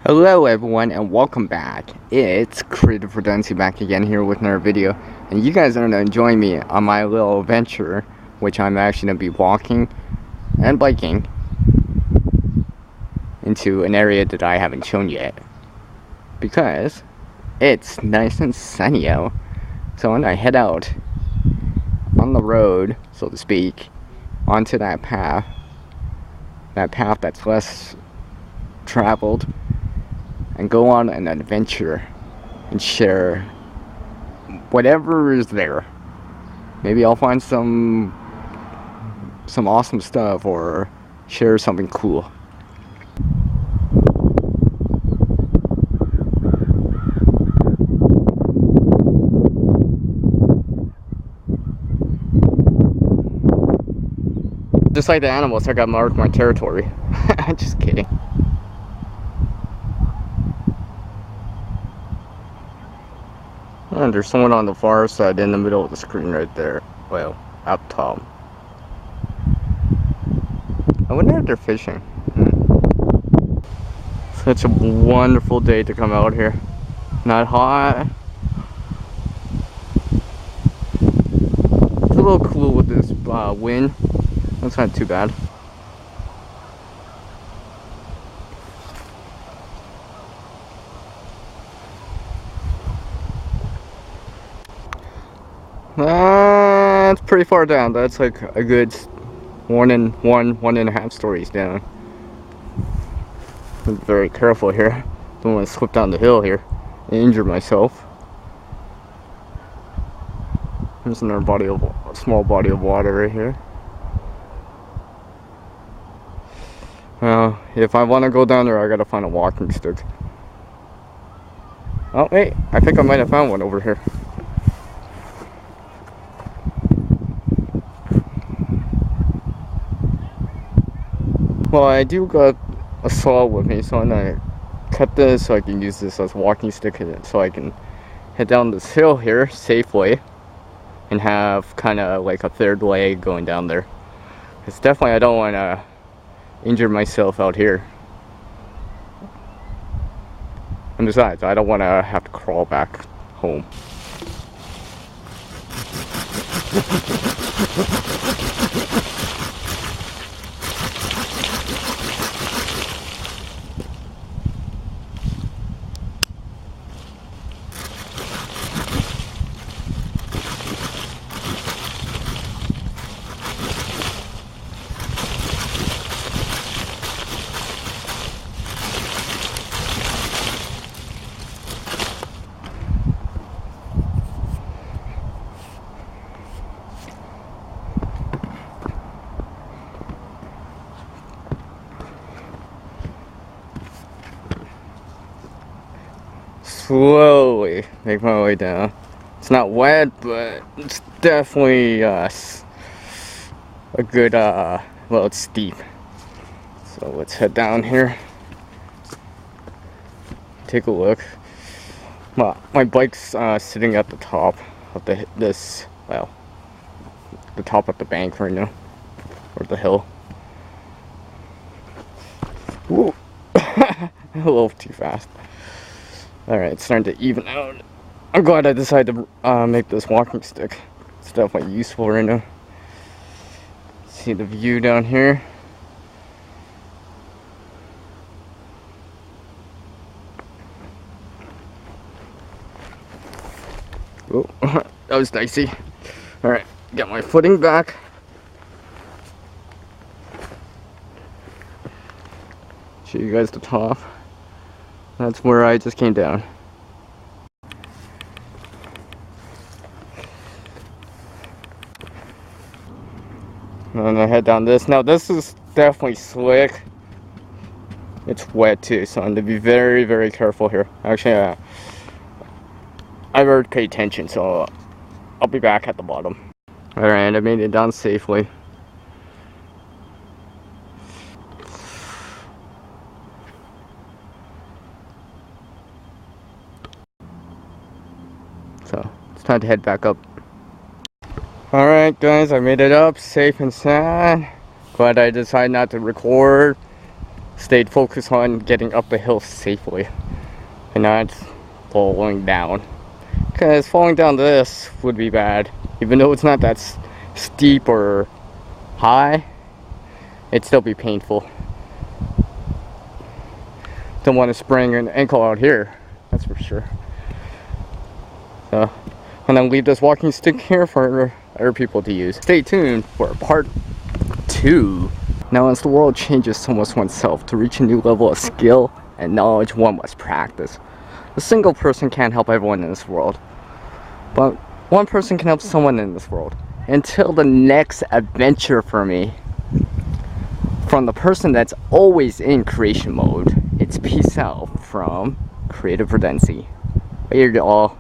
Hello everyone and welcome back. It's Creative Redundancy back again here with another video, and you guys are going to join me on my little adventure, which I'm actually going to be walking and biking into an area that I haven't shown yet because it's nice and sunny out. So when I head out on the road, so to speak, onto that path that's less traveled, and go on an adventure and share whatever is there. Maybe I'll find some awesome stuff or share something cool. Just like the animals, I got marked my territory. Just kidding. And there's someone on the far side in the middle of the screen right there. Well, up top. I wonder if they're fishing. Such a wonderful day to come out here. Not hot. It's a little cool with this wind. That's not too bad. That's pretty far down. That's like a good one and a half stories down. I'm very careful here. Don't want to slip down the hill here and injure myself. There's another small body of water right here. If I want to go down there, I gotta find a walking stick. Oh wait, I think I might have found one over here. Well, I do got a saw with me, so I'm gonna cut this so I can use this as a walking stick, so I can head down this hill here safely and have kind of like a third leg going down there. Because definitely I don't want to injure myself out here. And besides, I don't want to have to crawl back home. Slowly make my way down. It's not wet, but it's definitely a good well, it's steep. So let's head down here, take a look. Well, my bike's sitting at the top of the top of the bank right now, or the hill. Whoa. A little too fast. Alright, it's starting to even out. I'm glad I decided to make this walking stick. It's definitely useful right now. See the view down here. Oh, that was dicey. Alright, got my footing back. Show you guys the top. That's where I just came down. And I head down this. Now this is definitely slick. It's wet too, so I'm gonna be very, very careful here. Actually, I better pay attention, so I'll be back at the bottom. Alright, I made it down safely. So it's time to head back up. Alright guys, I made it up safe and sound. Glad I decided not to record stayed focused on getting up the hill safely and not falling down. Because falling down this would be bad. Even though it's not that steep or high, it'd still be painful. Don't want to sprain an ankle out here, that's for sure. I'm gonna leave this walking stick here for other people to use. Stay tuned for part 2. Now, as the world changes so much oneself, to reach a new level of skill and knowledge, one must practice. A single person can't help everyone in this world, but one person can help someone in this world. Until the next adventure for me, from the person that's always in creation mode, it's peace out from Creative Redundancy. Later, y'all.